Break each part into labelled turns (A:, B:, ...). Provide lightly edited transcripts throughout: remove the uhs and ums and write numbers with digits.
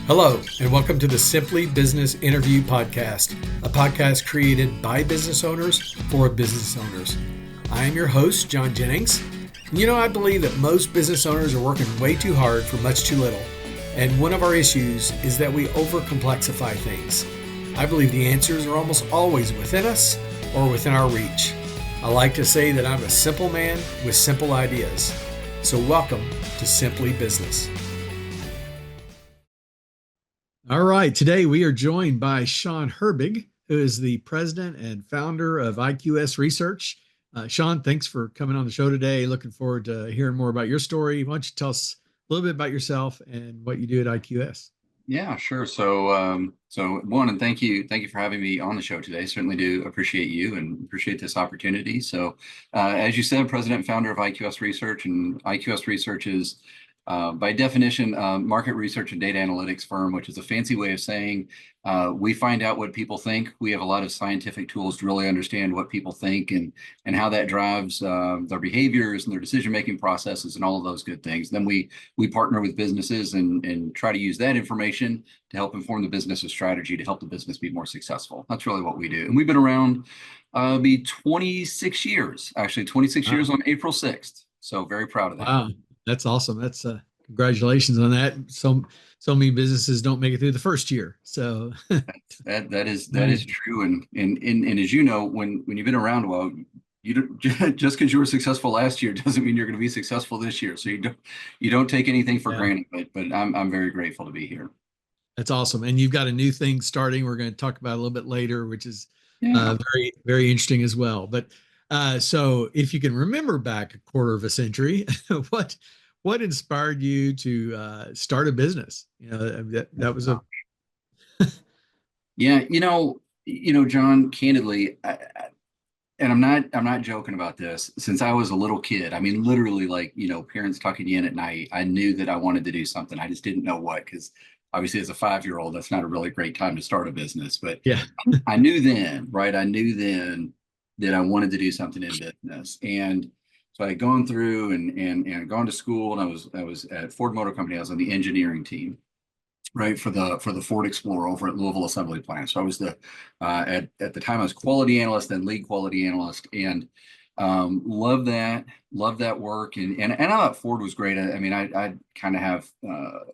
A: Hello, and welcome to the Simply Business Interview Podcast, a podcast created by business owners for business owners. I am your host, John Jennings. And I believe that most business owners are working way too hard for much too little. And one of our issues is that we overcomplexify things. I believe the answers are almost always within us or within our reach. I like to say that I'm a simple man with simple ideas. So welcome to Simply Business. All right, today we are joined by Shawn Herbig, who is the president and founder of IQS Research. Shawn, thanks for coming on the show today. Looking forward to hearing more about your story. Why don't you tell us a little bit about yourself and what you do at IQS?
B: Yeah, sure. So one, and thank you for having me on the show today. Certainly do appreciate you and appreciate this opportunity. So, as you said, president and founder of IQS Research, and IQS Research is, by definition, a market research and data analytics firm, which is a fancy way of saying we find out what people think. We have a lot of scientific tools to really understand what people think and how that drives their behaviors and their decision-making processes and all of those good things. Then we partner with businesses and try to use that information to help inform the business's strategy to help the business be more successful. That's really what we do. And we've been around be 26 years, actually 26 years on April 6th. So very proud of that.
A: Wow. That's awesome. That's congratulations on that. So many businesses don't make it through the first year. So
B: that is true. And as you know, when you've been around a while, you don't, just because you were successful last year doesn't mean you're going to be successful this year. So you don't take anything for granted. But I'm very grateful to be here.
A: That's awesome. And you've got a new thing starting. We're going to talk about a little bit later, which is very, very interesting as well. But so if you can remember back a quarter of a century, what inspired you to start a business? That was a
B: yeah. John, candidly, and I'm not joking about this. Since I was a little kid, I mean, literally, like parents tucking you in at night, I knew that I wanted to do something. I just didn't know what, because obviously as a 5-year-old, that's not a really great time to start a business. But
A: yeah,
B: I knew then, right? I knew then that I wanted to do something in business. And so I had gone through and gone to school, and I was at Ford Motor Company. I was on the engineering team, right, for the Ford Explorer over at Louisville Assembly Plant. So I was at the time I was quality analyst, then lead quality analyst, and loved that work. And I thought Ford was great. I mean, I kind of have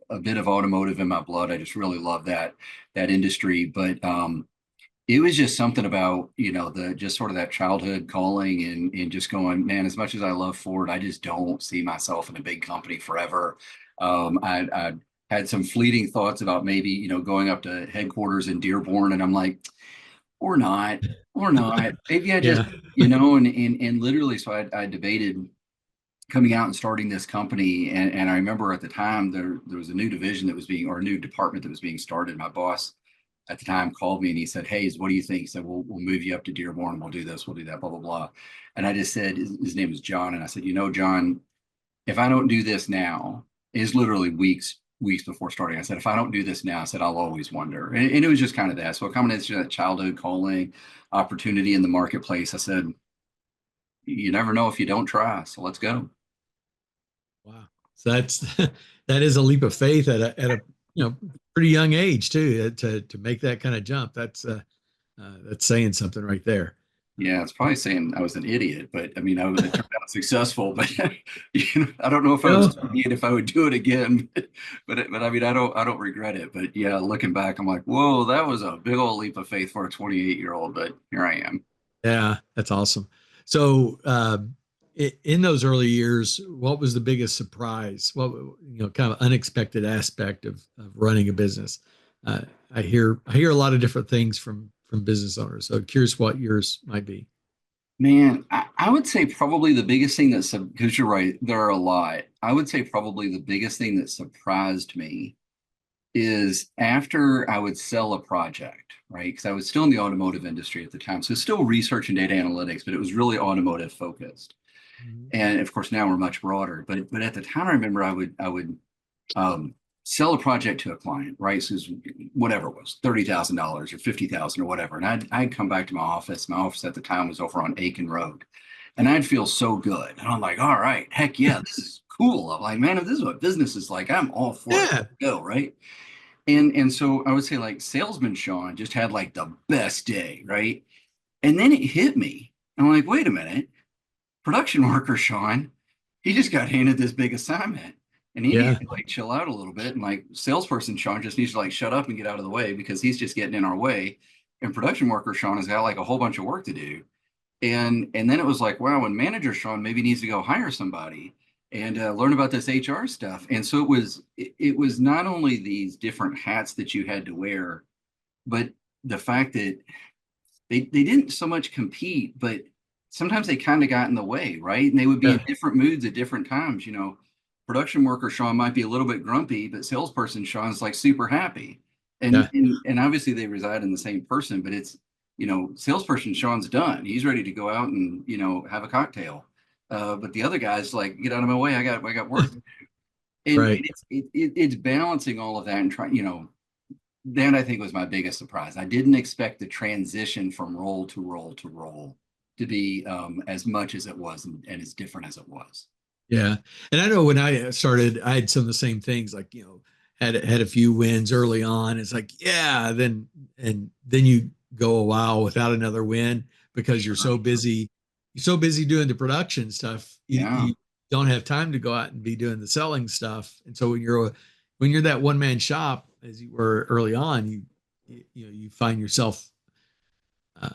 B: a bit of automotive in my blood. I just really love that industry, but it was just something about, the just sort of that childhood calling and just going, man, as much as I love Ford, I just don't see myself in a big company forever. I had some fleeting thoughts about maybe, going up to headquarters in Dearborn, and I'm like, or not. Maybe I just, and literally, so I debated coming out and starting this company. And I remember at the time there was a new division or a new department that was being started. My boss at the time called me and he said, "Hey, what do you think?" He said, we'll move you up to Dearborn. We'll do this, we'll do that, blah, blah, blah. And I just said, his name is John. And I said, John, if I don't do this now, it's literally weeks before starting. I said, if I don't do this now, I said, I'll always wonder. And it was just kind of that. So a combination of that childhood calling, opportunity in the marketplace. I said, you never know if you don't try. So let's go.
A: Wow. So that is a leap of faith at a pretty young age too, to make that kind of jump. That's saying something right there.
B: Yeah, it's probably saying I was an idiot, but I mean, I would have turned out successful. But I don't know if I was an idiot if I would do it again. But I mean, I don't regret it. But yeah, looking back, I'm like, whoa, that was a big old leap of faith for a 28-year-old. But here I am.
A: Yeah, that's awesome. So in those early years, what was the biggest surprise? What kind of unexpected aspect of running a business? I hear a lot of different things from business owners. So curious what yours might be.
B: Man, I would say probably the biggest thing because you're right, there are a lot. I would say probably the biggest thing that surprised me is after I would sell a project, right? Because I was still in the automotive industry at the time. So still research and data analytics, but it was really automotive focused. Mm-hmm. And of course, now we're much broader. But at the time, I remember I would sell a project to a client, right? So whatever it was, $30,000 or $50,000 or whatever. And I'd come back to my office. My office at the time was over on Aiken Road. And I'd feel so good. And I'm like, all right, heck yeah, this is cool. I'm like, man, if this is what business is like, I'm all for it. Let's go, right? And so I would say like salesman Sean just had like the best day, right? And then it hit me. I'm like, wait a minute, production worker Sean, he just got handed this big assignment and he needs
C: Yeah.
B: to like chill out a little bit. And like salesperson Sean just needs to like shut up and get out of the way because he's just getting in our way. And production worker Sean has got like a whole bunch of work to do. And then it was like, wow, and manager Sean maybe needs to go hire somebody and learn about this HR stuff. And so it was not only these different hats that you had to wear, but the fact that they didn't so much compete, but sometimes they kind of got in the way, right? And they would be in
C: Yeah.
B: different moods at different times. You know, production worker Sean might be a little bit grumpy, but salesperson Sean's like super happy. And
C: Yeah.
B: and obviously they reside in the same person, but it's, you know, salesperson Sean's done. He's ready to go out and, you know, have a cocktail. But the other guy's like, get out of my way. I got work. And
C: Right.
B: it's balancing all of that and trying, you know, that I think was my biggest surprise. I didn't expect the transition from role to role to role to be as much as it was and as different as it was.
C: Yeah. And I know when I started, I had some of the same things, like, had a few wins early on. It's like, yeah, then you go a while without another win because
B: Sure.
C: you're so busy doing the production stuff.
B: Yeah.
C: You don't have time to go out and be doing the selling stuff. And so when you're that one man shop, as you were early on, you find yourself, uh,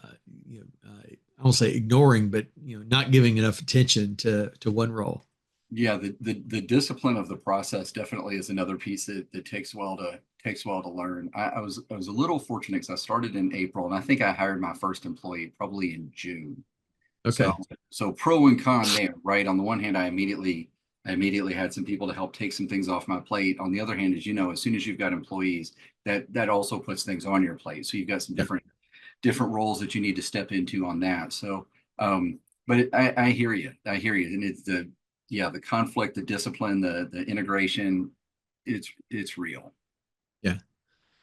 C: I won't say ignoring, but not giving enough attention to one role.
B: Yeah, the discipline of the process definitely is another piece that takes well to learn. I was a little fortunate because I started in April and I think I hired my first employee probably in June. So
C: Okay.
B: so pro and con there, right? On the one hand, I immediately had some people to help take some things off my plate. On the other hand, as you know, as soon as you've got employees, that also puts things on your plate. So you've got some
C: Yeah.
B: different roles that you need to step into on that. So but I hear you. I hear you. And it's the conflict, the discipline, the integration, it's real.
C: Yeah.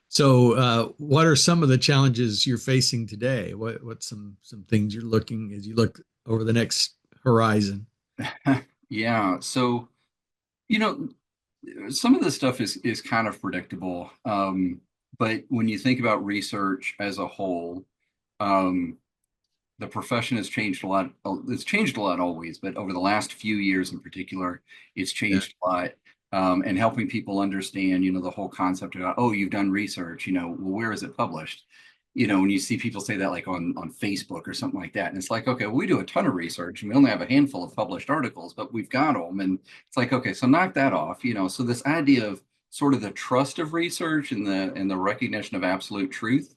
C: So, what are some of the challenges you're facing today? What's some things you're looking as you look over the next horizon?
B: Yeah. So, you know, some of this stuff is kind of predictable. But when you think about research as a whole, um, the profession has changed a lot. It's changed a lot always, but over the last few years in particular, it's
C: Yeah.
B: changed a lot. And helping people understand, the whole concept of, oh, you've done research, well, where is it published? When you see people say that like on Facebook or something like that, and it's like, okay, well, we do a ton of research and we only have a handful of published articles, but we've got them. And it's like, okay, so knock that off, So this idea of sort of the trust of research and the recognition of absolute truth,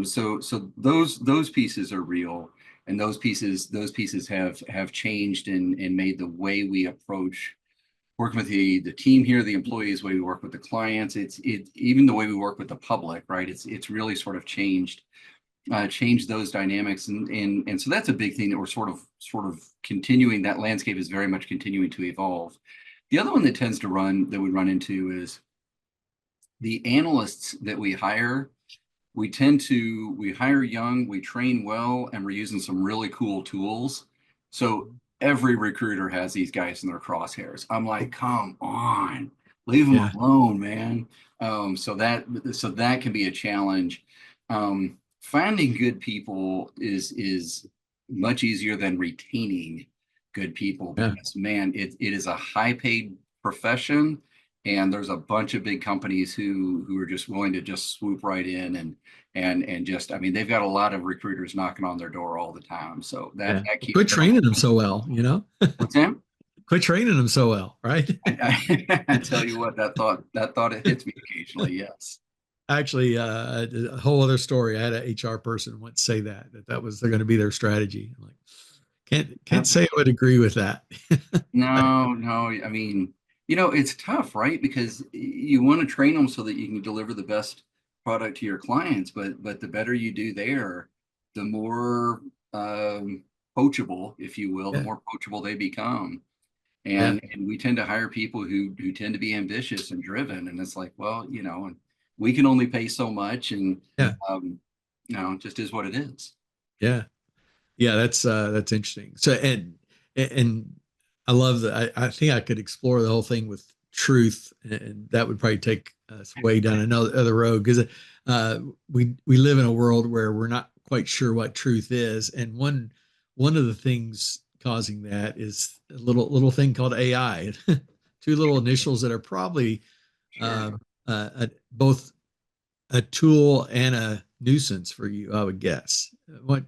B: so those pieces are real, and those pieces have changed and made the way we approach working with the team here, the employees, the way we work with the clients. It even the way we work with the public, right? It's really sort of changed those dynamics, and so that's a big thing that we're sort of continuing. That landscape is very much continuing to evolve. The other one that we run into is the analysts that we hire. We hire young, we train well, and we're using some really cool tools. So every recruiter has these guys in their crosshairs. I'm like, come on, leave them
C: Yeah.
B: alone, man. So that can be a challenge. Finding good people is much easier than retaining good people
C: Yeah.
B: because, man, it is a high paid profession, and there's a bunch of big companies who are just willing to just swoop right in and just, I mean, they've got a lot of recruiters knocking on their door all the time. So
C: Yeah.
B: that keeps
C: Quit training them so well,
B: what's that?
C: quit training them so well, right?
B: I tell you what, that thought it hits me occasionally. Yes.
C: Actually, a whole other story. I had an HR person once say that was they're going to be their strategy. I'm like, can't
B: Yep.
C: say I would agree with that.
B: No, no. I mean, it's tough, right? Because you want to train them so that you can deliver the best product to your clients, but the better you do there, the more poachable, if you will, the
C: Yeah.
B: more poachable they become.
C: Yeah.
B: And we tend to hire people who tend to be ambitious and driven, and it's like, well, and we can only pay so much, and
C: Yeah.
B: um, it just is what it is.
C: Yeah. Yeah, that's interesting. So and I love that. I think I could explore the whole thing with truth, and that would probably take sway down another other road, because we live in a world where we're not quite sure what truth is, and one of the things causing that is a little thing called AI. Two little initials that are probably
B: Sure.
C: both a tool and a nuisance for you, I would guess. What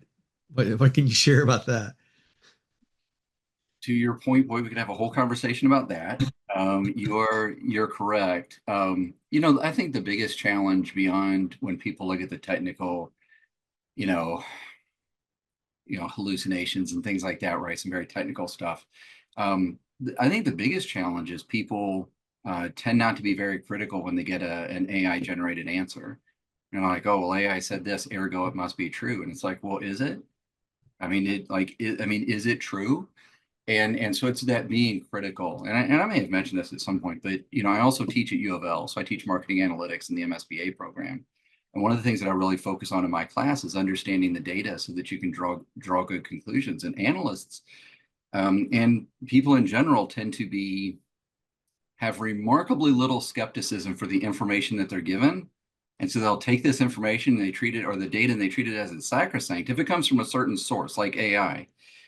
C: can you share about that?
B: To your point, boy, we could have a whole conversation about that. You're correct. I think the biggest challenge beyond when people look at the technical, you know, hallucinations and things like that, right? Some very technical stuff. I think the biggest challenge is people tend not to be very critical when they get an AI generated answer. Like, oh, well, AI said this, ergo it must be true. And it's like, well, is it? I mean, is it true? And so it's that being critical. And I may have mentioned this at some point, but I also teach at U of L, so I teach marketing analytics in the MSBA program. And one of the things that I really focus on in my class is understanding the data so that you can draw good conclusions. And analysts and people in general tend to have remarkably little skepticism for the information that they're given. And so they'll take this information and they treat it, or the data, and they treat it as it's sacrosanct if it comes from a certain source like AI.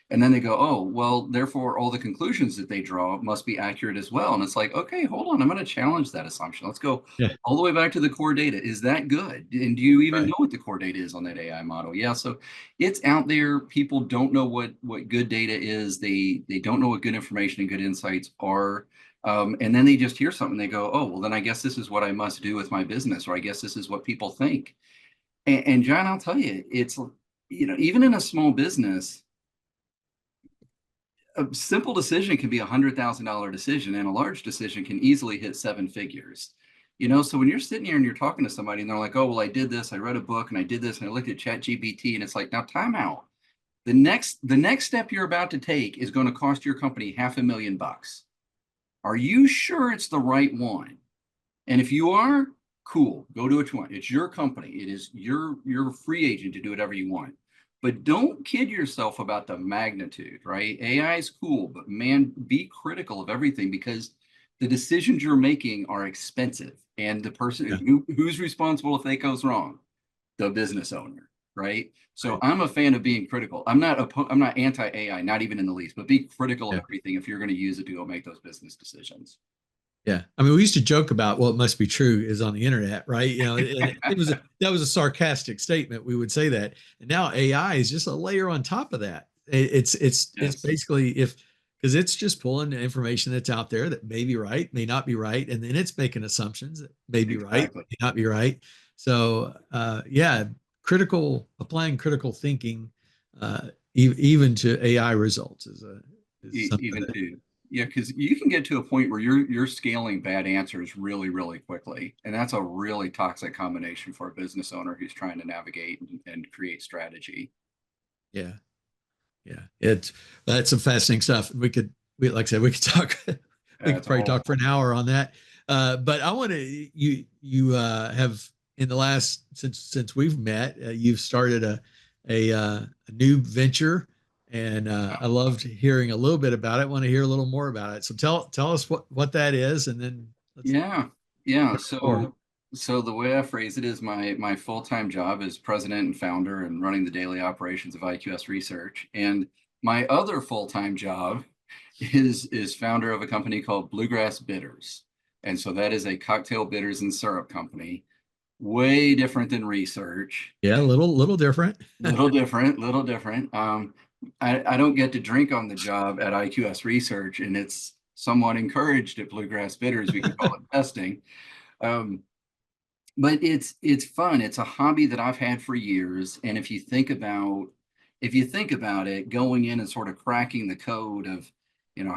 B: And then they go, oh, well, therefore, all the conclusions that they draw must be accurate as well. And it's like, okay, hold on, I'm going to challenge that assumption. Let's go
C: Yeah,
B: all the way back to the core data. Is that good? And do you even
C: right.
B: know what the core data is on that AI model? Yeah, so it's out there. People don't know what good data is. They don't know what good information and good insights are. And then they just hear something. They go, oh, well, then I guess this is what I must do with my business, or I guess this is what people think. And John, I'll tell you, it's, even in a small business, a simple decision can be $100,000 decision, and a large decision can easily hit seven figures. So when you're sitting here and you're talking to somebody and they're like, oh, well, I did this, I read a book and I did this and I looked at ChatGPT, and it's like, now time out. The next step you're about to take is going to cost your company $500,000. Are you sure it's the right one? And if you are, cool, go do what you want. It's your company. It is you're a free agent to do whatever you want. But don't kid yourself about the magnitude, right? AI is cool, but man, be critical of everything, because the decisions you're making are expensive. And the
C: Yeah,
B: person who's responsible if it goes wrong, the business owner, right? So
C: right.
B: I'm a fan of being critical. I'm not anti-AI, not even in the least, but be critical of
C: Yeah.
B: everything if you're going to use it to go make those business decisions.
C: Yeah. I mean, we used to joke about, well, it must be true is on the internet, right? And that was a sarcastic statement. We would say that. And now AI is just a layer on top of that. It's
B: Yes,
C: basically, because it's just pulling the information that's out there that may be right, may not be right, and then it's making assumptions that may be right,
B: exactly.
C: may not be right. So yeah, applying critical thinking, even to AI results is something
B: Even
C: that,
B: to, yeah, because you can get to a point where you're scaling bad answers really, really quickly, and that's a really toxic combination for a business owner who's trying to navigate and create strategy.
C: yeah. Yeah, that's some fascinating stuff. Like I said, we could talk, we could
B: That's a
C: probably talk
B: whole.
C: for an hour on that. But I want to, have in the last, since we've met, you've started a new venture, and I loved hearing a little bit about it. I want to hear a little more about it. So tell us what that is, and then let's
B: Yeah, yeah.
C: learn more.
B: So the way I phrase it is my full-time job is president and founder and running the daily operations of IQS Research. And my other full-time job is founder of a company called Bluegrass Bitters. And so that is a cocktail bitters and syrup company, way different than research.
C: Yeah, a little different.
B: Little different, little different. I don't get to drink on the job at IQS Research, and it's somewhat encouraged at Bluegrass Bitters. We can call it testing. Um, but it's fun. It's a hobby that I've had for years. And if you think about it, going in and sort of cracking the code of,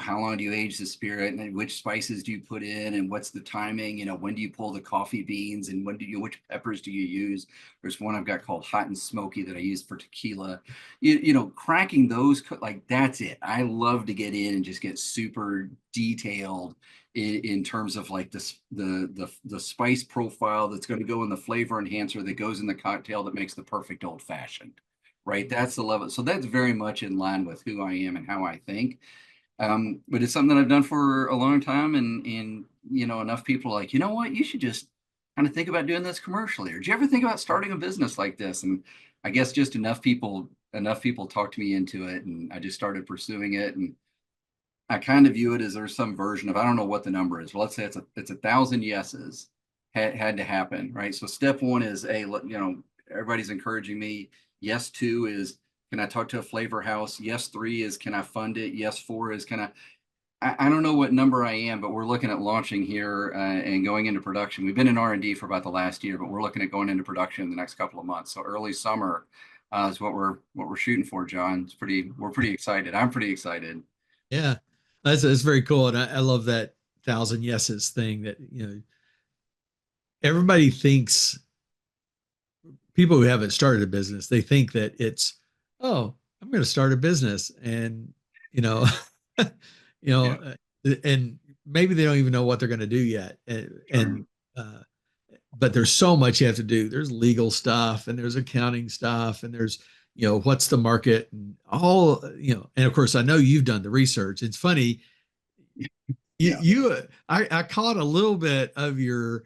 B: how long do you age the spirit, and then which spices do you put in, and what's the timing, when do you pull the coffee beans, and which peppers do you use? There's one I've got called hot and smoky that I use for tequila. Cracking those, like, that's it. I love to get in and just get super detailed in terms of like this the spice profile that's going to go in the flavor enhancer that goes in the cocktail that makes the perfect old fashioned, right? That's the level. So that's very much in line with who I am and how I think. But it's something that I've done for a long time, and enough people are like, you know what, you should just kind of think about doing this commercially? Or did you ever think about starting a business like this? And I guess just enough people talked me into it, and I just started pursuing it. And I kind of view it as there's some version of, I don't know what the number is, but let's say it's 1,000 yeses had to happen, right? So step one is everybody's encouraging me. Yes, two is, can I talk to a flavor house? Yes, three is, can I fund it? Yes, four is, I don't know what number I am, but we're looking at launching here and going into production. We've been in R&D for about the last year, but we're looking at going into production in the next couple of months. So early summer is what we're shooting for, John. We're pretty excited. I'm pretty excited.
C: Yeah, that's very cool, and I love that 1,000 yeses thing. That everybody thinks, people who haven't started a business, they think that it's, oh, I'm going to start a business, and you know,
B: Yeah.
C: and maybe they don't even know what they're going to do yet, and
B: Sure.
C: but there's so much you have to do. There's legal stuff, and there's accounting stuff, and there's what's the market, and all and of course I know you've done the research. It's funny,
B: Yeah.
C: I caught a little bit of your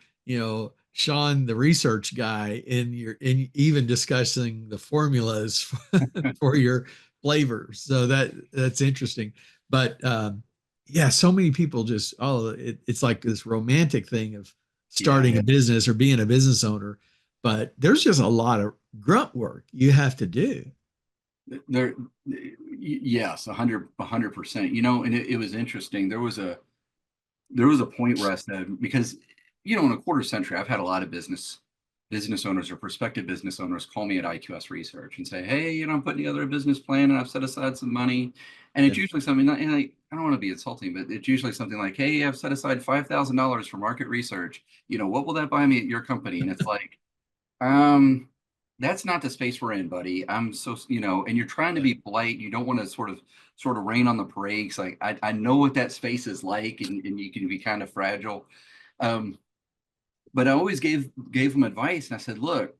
C: Shawn the research guy in even discussing the formulas for your flavors, so that's interesting. But yeah, so many people just, it's like this romantic thing of starting a business or being a business owner, but there's just a lot of grunt work you have to do.
B: There, yes, 100%. And it was interesting. There was a point where I said, because in a quarter century, I've had a lot of business owners or prospective business owners call me at IQS Research and say, hey, I'm putting together a business plan and I've set aside some money. And it's usually something, and I don't want to be insulting, but it's usually something like, hey, I've set aside $5,000 for market research. What will that buy me at your company? And it's like, that's not the space we're in, buddy. I'm so, and you're trying to be polite. You don't want to sort of rain on the parade. 'Cause like, I know what that space is like, and you can be kind of fragile. But I always gave them advice, and I said, look,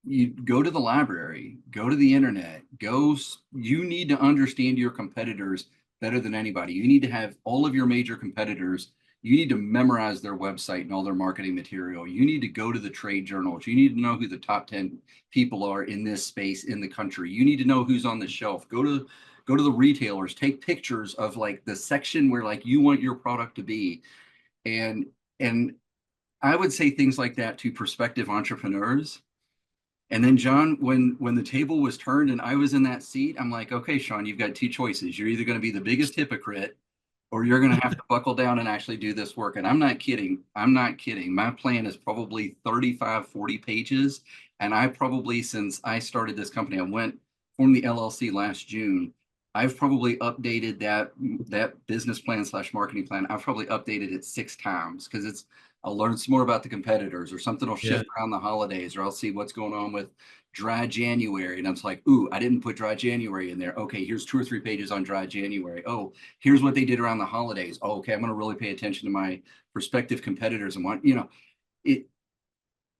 B: you go to the library, go to the internet, you need to understand your competitors better than anybody. You need to have all of your major competitors. You need to memorize their website and all their marketing material. You need to go to the trade journals. You need to know who the top 10 people are in this space in the country. You need to know who's on the shelf. Go to the retailers, take pictures of like the section where like you want your product to be. And I would say things like that to prospective entrepreneurs. And then, John, when the table was turned and I was in that seat, I'm like, okay, Shawn, you've got two choices. You're either going to be the biggest hypocrite, or you're going to have to buckle down and actually do this work. And I'm not kidding. My plan is probably 35, 40 pages. And I probably, since I started this company, I went from the LLC last June. I've probably updated that business plan / marketing plan. I've probably updated it 6 times, because I'll learn some more about the competitors, or something will shift around the holidays, or I'll see what's going on with dry January. And I'm like, ooh, I didn't put dry January in there. Okay, here's 2 or 3 pages on dry January. Oh, here's what they did around the holidays. Oh, okay, I'm going to really pay attention to my prospective competitors and it.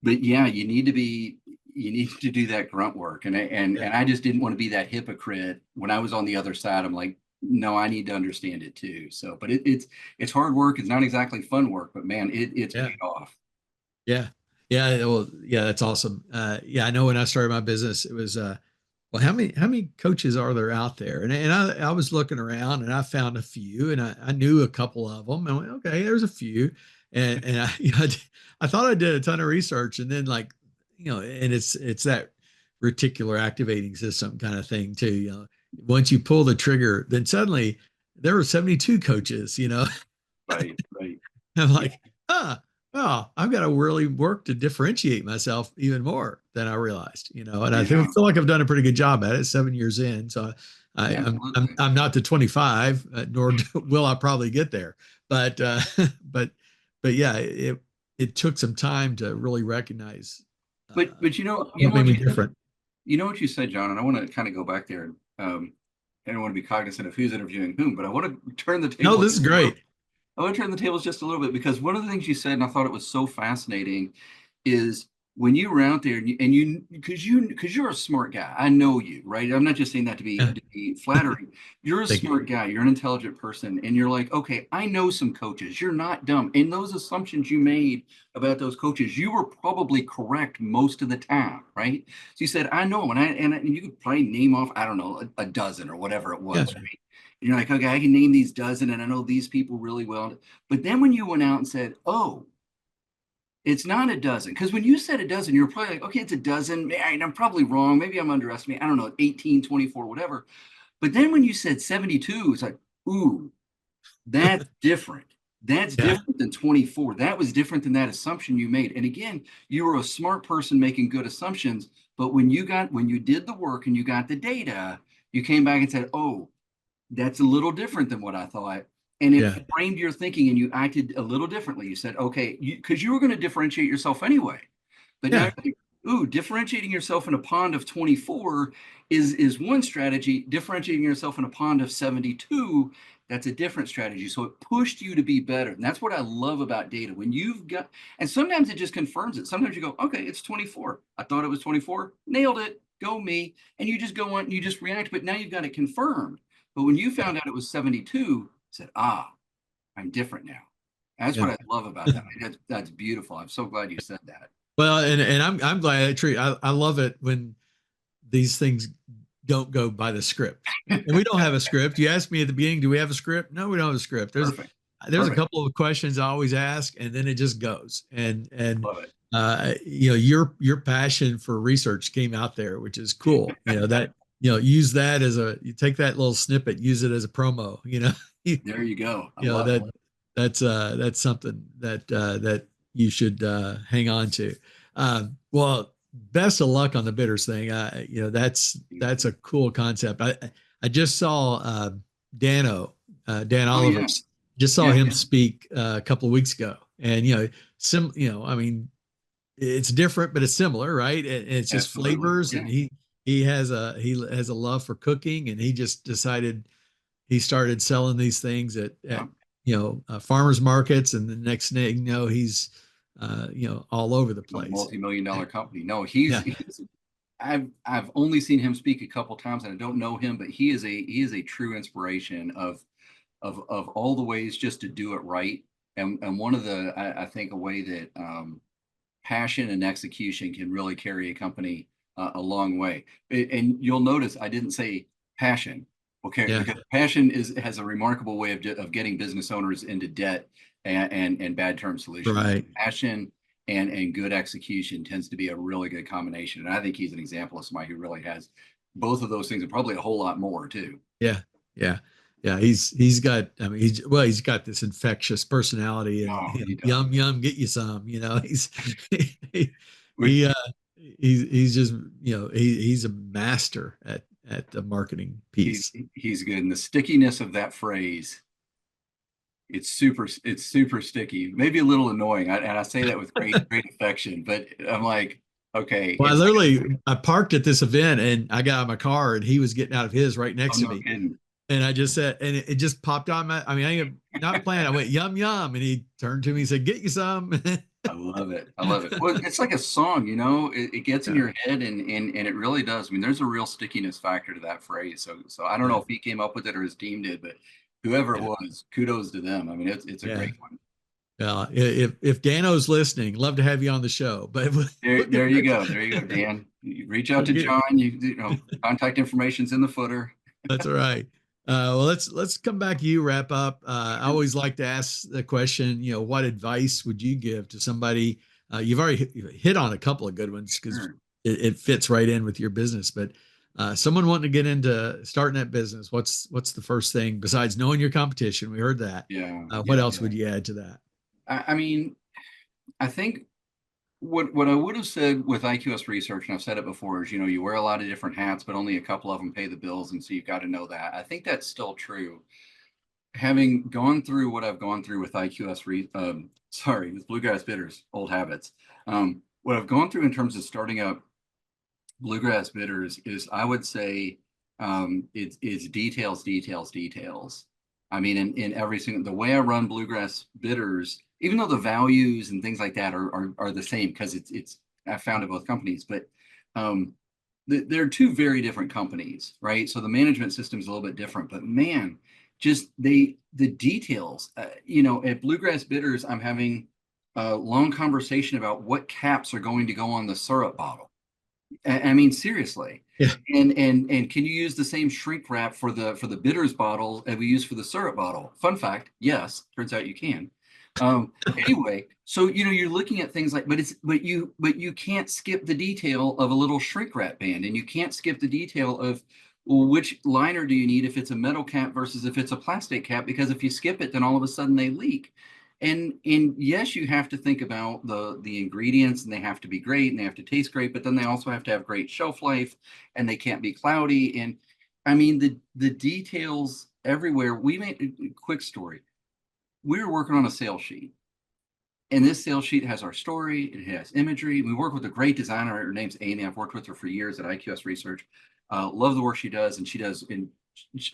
B: But yeah, you need to do that grunt work. And I just didn't want to be that hypocrite when I was on the other side. I'm like, no, I need to understand it too. So, but it's hard work. It's not exactly fun work, but man, it's paid off.
C: Yeah. Yeah. Well, yeah, that's awesome. Yeah. I know when I started my business, it was, well, how many coaches are there out there? And I was looking around and I found a few, and I knew a couple of them, and I went, okay, there's a few. And I thought I did a ton of research, and then like, and it's that reticular activating system kind of thing too. Once you pull the trigger, then suddenly there were 72 coaches,
B: Right.
C: I'm like, oh, I've got to really work to differentiate myself even more than I realized, and I feel like I've done a pretty good job at it 7 years in. So I'm not to 25, nor will I probably get there. But but yeah, it took some time to really recognize.
B: But
C: what made me different.
B: You know what you said, John, and I want to kind of go back there. I don't want to be cognizant of who's interviewing whom, but I want to turn the table.
C: No, this is great.
B: I want to turn the tables just a little bit, because one of the things you said, and I thought it was so fascinating, is when you were out there and you because you're a smart guy. I know you, right? I'm not just saying that to
C: Yeah.
B: be flattering. You're a
C: Thank you.
B: smart guy. You're an intelligent person, and you're like, okay, I know some coaches. You're not dumb. And those assumptions you made about those coaches, you were probably correct most of the time, right? So you said, I know them, and you could probably name off, I don't know, a dozen or whatever it was,
C: Yeah.
B: right? And you're like, okay, I can name these dozen, and I know these people really well. But then when you went out and said, oh, it's not a dozen. Because when you said a dozen, you're probably like, okay, it's a dozen. I'm probably wrong. Maybe I'm underestimating. I don't know, 18, 24, whatever. But then when you said 72, it's like, ooh, that's different. That's
C: Yeah.
B: different than 24. That was different than that assumption you made. And again, you were a smart person making good assumptions. But when you did the work and you got the data, you came back and said, oh, that's a little different than what I thought. And it
C: Yeah.
B: framed your thinking and you acted a little differently. You said, okay, because you were going to differentiate yourself anyway. But now,
C: Yeah.
B: ooh, differentiating yourself in a pond of 24 is one strategy. Differentiating yourself in a pond of 72, that's a different strategy. So it pushed you to be better. And that's what I love about data. When you've got, and sometimes it just confirms it. Sometimes you go, okay, it's 24. I thought it was 24. Nailed it. Go me. And you just go on, you just react. But now you've got it confirmed. But when you found out it was 72, said, ah, I'm different now. That's
C: Yeah.
B: what I love about that. That's beautiful. I'm so glad you said that.
C: Well, and I'm glad I love it when these things don't go by the script. And we don't have a script. You asked me at the beginning, do we have a script? No, we don't have a script.
B: Perfect.
C: There's a
B: Perfect.
C: couple of questions I always ask, and then it just goes.
B: Love it.
C: You know, your passion for research came out there, which is cool. You know, that, you know, use that as you take that little snippet, use it as a promo, you know.
B: There you go. I
C: You know,
B: love it.
C: that's something that you should hang on to. Well, best of luck on the bitters thing. You know, that's a cool concept. I just saw Dan
B: Oh
C: Oliver.
B: yeah.
C: Just saw
B: Yeah.
C: him speak a couple of weeks ago, and you know, I mean, it's different, but it's similar, right? It's just
B: Absolutely.
C: flavors,
B: Yeah.
C: and he has a love for cooking, and he just decided he started selling these things at
B: Yeah.
C: you know farmers markets, and the next thing you know, he's you know, all over the
B: A
C: place.
B: multi-million-dollar company. No,
C: Yeah,
B: I've only seen him speak a couple times and I don't know him, but he is a true inspiration of all the ways just to do it right. And one of the I think a way that passion and execution can really carry a company a long way. And you'll notice I didn't say passion, okay,
C: yeah,
B: because passion has a remarkable way of getting business owners into debt and bad term solutions.
C: right.
B: Passion and good execution tends to be a really good combination. And I think he's an example of somebody who really has both of those things and probably a whole lot more too.
C: Yeah, yeah, yeah. He's got. I mean, he's got this infectious personality, and
B: Oh,
C: you know,
B: he does.
C: yum yum, get you some. You know, he,
B: We,
C: he he's just, you know, he's a master at the marketing
B: he's
C: piece.
B: he's good. And the stickiness of that phrase, it's super sticky, maybe a little annoying. And I say that with great affection, but I'm like, okay,
C: Well,
B: it's like,
C: I parked at this event, and I got out of my car, and he was getting out of his right
B: oh
C: next to
B: no
C: me.
B: kidding.
C: And I just said, and it just popped on my, I mean, I am not playing. I went, yum, yum. And he turned to me and said, get you some.
B: I love it. I love it. Well, it's like a song, you know, it gets in
C: Yeah.
B: your head and it really does. I mean, there's a real stickiness factor to that phrase. So I don't know
C: Yeah.
B: if he came up with it or his team did, but whoever it
C: Yeah.
B: was, kudos to them. I mean, it's a
C: Yeah.
B: great one.
C: If Dano's listening, love to have you on the show, but
B: There you go. There you go, Dan. You reach out
C: we'll
B: to
C: get,
B: John. You know, contact information's in the footer.
C: that's all right. Well, let's come back to you, wrap up. I always like to ask the question, you know, what advice would you give to somebody? You've already hit on a couple of good ones because
B: Sure.
C: it fits right in with your business. But someone wanting to get into starting that business, what's the first thing besides knowing your competition? We heard that.
B: Yeah.
C: What
B: Yeah.
C: else
B: Yeah.
C: would you add to that?
B: I mean, I think what I would have said with IQS research, and I've said it before, is, you know, you wear a lot of different hats, but only a couple of them pay the bills. And so you've got to know that. I think that's still true. Having gone through what I've gone through with with Bluegrass Bitters, old habits. What I've gone through in terms of starting up Bluegrass Bitters is, I would say, it's details, details, details. I mean, in every single, the way I run Bluegrass Bitters, even though the values and things like that are the same, because it's I founded both companies, but they're two very different companies, right? So the management system is a little bit different, but man, just the details. At Bluegrass Bitters, I'm having a long conversation about what caps are going to go on the syrup bottle. I mean, seriously.
C: Yeah.
B: And can you use the same shrink wrap for the bitters bottle as we use for the syrup bottle? Fun fact, yes. Turns out you can. Anyway, so you're looking at things like, but you can't skip the detail of a little shrink wrap band, and you can't skip the detail of, well, which liner do you need if it's a metal cap versus if it's a plastic cap? Because if you skip it, then all of a sudden they leak. And yes, you have to think about the ingredients, and they have to be great and they have to taste great, but then they also have to have great shelf life, and they can't be cloudy. And I mean, the details everywhere. We made a quick story. We were working on a sales sheet, and this sales sheet has our story, it has imagery. We work with a great designer. Her name's Amy. I've worked with her for years at IQS Research. Love the work she does, and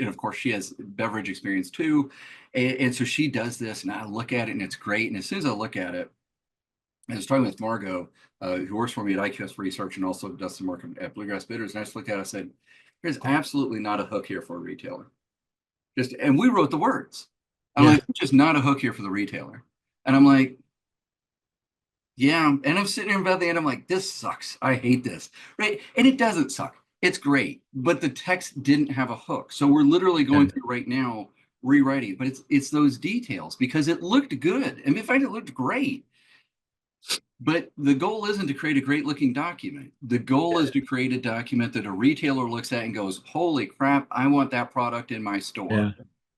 B: of course she has beverage experience too. And so she does this, and I look at it, and it's great. And as soon as I look at it, I was talking with Margot, who works for me at IQS Research and also does some work at Bluegrass Bitters. And I just looked at it, I said, there's absolutely not a hook here for a retailer. And we wrote the words. I'm like, just not a hook here for the retailer. And I'm like, yeah. And I'm sitting here about the end. I'm like, this sucks. I hate this. Right. And it doesn't suck. It's great. But the text didn't have a hook. So we're literally going through right now, rewriting. But it's those details, because it looked good. I mean, in fact, it looked great. But the goal isn't to create a great looking document. The goal is to create a document that a retailer looks at and goes, holy crap, I want that product in my store.
C: Yeah.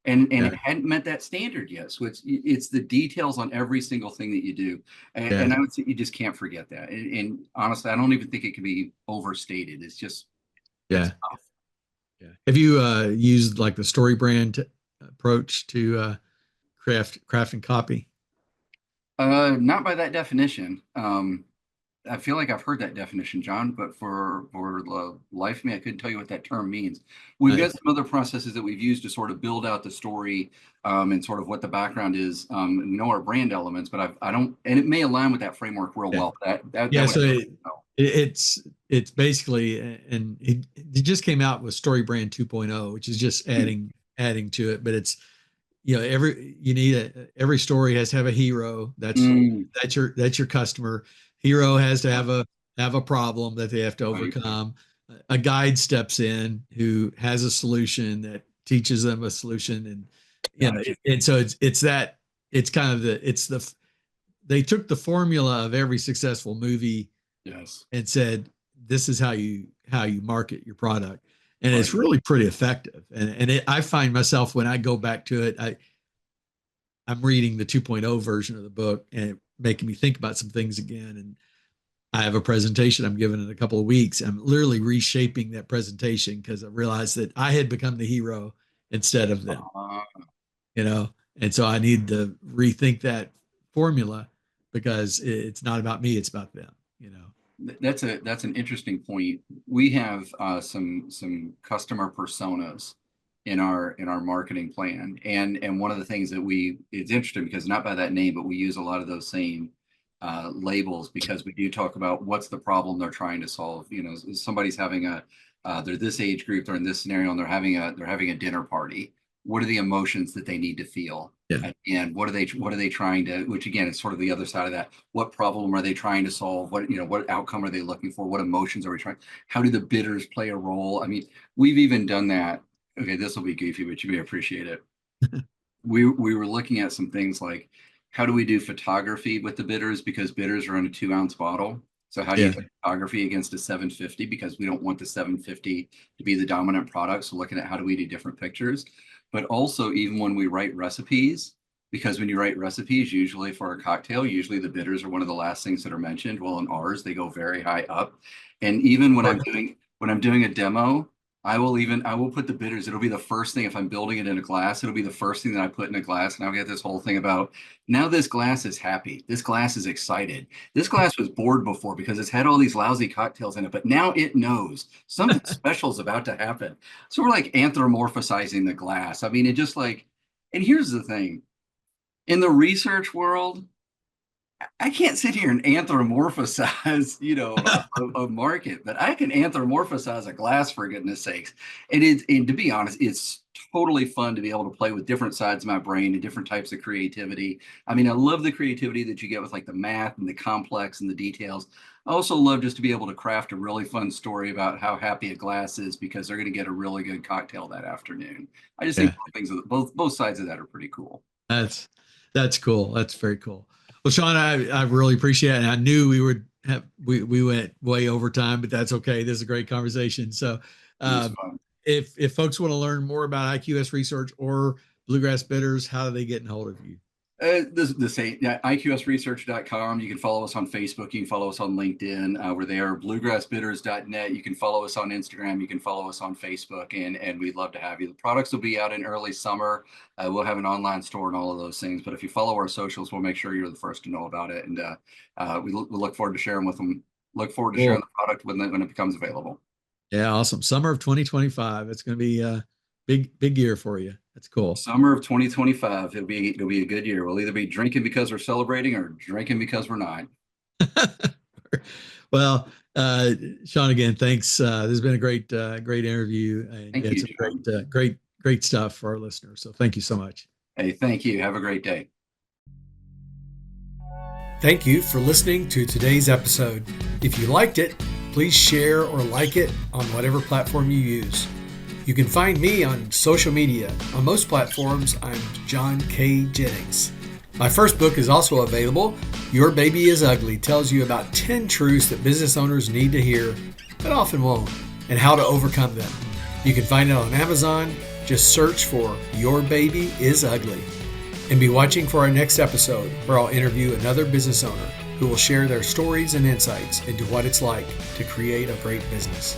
B: And it hadn't met that standard yet. So it's the details on every single thing that you do. And I would say you just can't forget that. And honestly, I don't even think it can be overstated. It's just, it's tough.
C: Yeah. Have you used like the story brand approach to craft and copy?
B: Not by that definition. I feel like I've heard that definition, John, but for the life of me, I couldn't tell you what that term means. We've got some other processes that we've used to sort of build out the story, and sort of what the background is. And we know our brand elements, but I don't, and it may align with that framework real well.
C: It's basically, and it just came out with Story Brand 2.0, which is just adding to it, but it's, every story has to have a hero. That's your customer. Hero has to have a problem that they have to overcome. A guide steps in who has a solution that teaches them a solution, and so they took the formula of every successful movie, and said, this is how you market your product, and it's really pretty effective. And I find myself, when I go back to it, I'm reading the 2.0 version of the book, and it making me think about some things again. And I have a presentation I'm giving in a couple of weeks. I'm literally reshaping that presentation because I realized that I had become the hero instead of them, and so I need to rethink that formula, because it's not about me, it's about them.
B: That's an interesting point. We have some customer personas in our marketing plan, and one of the things that it's interesting, because not by that name, but we use a lot of those same labels, because we do talk about what's the problem they're trying to solve. Somebody's having they're this age group, they're in this scenario, and they're having a dinner party. What are the emotions that they need to feel? And what are they trying to, which again is sort of the other side of that. What problem are they trying to solve? What outcome are they looking for? What emotions are we trying? How do the bitters play a role? I mean, we've even done that. Okay, this will be goofy, but you may appreciate it. We were looking at some things like, how do we do photography with the bitters, because bitters are in a 2-ounce bottle. So how do you put photography against a 750? Because we don't want the 750 to be the dominant product. So looking at how do we do different pictures, but also even when we write recipes, because when you write recipes, usually for a cocktail, usually the bitters are one of the last things that are mentioned. Well, in ours, they go very high up. And even when I'm doing a demo, I will put the bitters. It'll be the first thing. If I'm building it in a glass, it'll be the first thing that I put in a glass. And I'll get this whole thing about, now this glass is happy. This glass is excited. This glass was bored before because it's had all these lousy cocktails in it, but now it knows something special is about to happen. So we're like anthropomorphizing the glass. I mean, it just like, and here's the thing. In the research world, I can't sit here and anthropomorphize, a market, but I can anthropomorphize a glass, for goodness sakes. And to be honest, it's totally fun to be able to play with different sides of my brain and different types of creativity. I mean, I love the creativity that you get with like the math and the complex and the details. I also love just to be able to craft a really fun story about how happy a glass is because they're going to get a really good cocktail that afternoon. I just think
C: Yeah.
B: both sides of that are pretty cool.
C: That's cool. That's very cool. Well, Shawn, I really appreciate it. And I knew we went way over time, but that's okay. This is a great conversation. So,
B: It was fun.
C: if folks want to learn more about IQS Research or Bluegrass Bitters, how do they get in hold of you?
B: The same, yeah, IQSresearch.com. You can follow us on Facebook. You can follow us on LinkedIn. We're there. Bluegrassbitters.net. You can follow us on Instagram. You can follow us on Facebook, and we'd love to have you. The products will be out in early summer. We'll have an online store and all of those things. But if you follow our socials, we'll make sure you're the first to know about it. And we look forward to sharing with them. Look forward to sharing the product when it becomes available.
C: Yeah, awesome. Summer of 2025. It's going to be a big year for you. That's cool.
B: Summer of 2025. It'll be a good year. We'll either be drinking because we're celebrating or drinking because we're not.
C: Well, Shawn, again, thanks. This has been a great interview, and
B: Thank
C: it's
B: you,
C: great stuff for our listeners. So thank you so much.
B: Hey, thank you. Have a great day.
A: Thank you for listening to today's episode. If you liked it, please share or like it on whatever platform you use. You can find me on social media. On most platforms, I'm John K. Jennings. My first book is also available. Your Baby is Ugly tells you about 10 truths that business owners need to hear, but often won't, and how to overcome them. You can find it on Amazon. Just search for Your Baby is Ugly. And be watching for our next episode, where I'll interview another business owner who will share their stories and insights into what it's like to create a great business.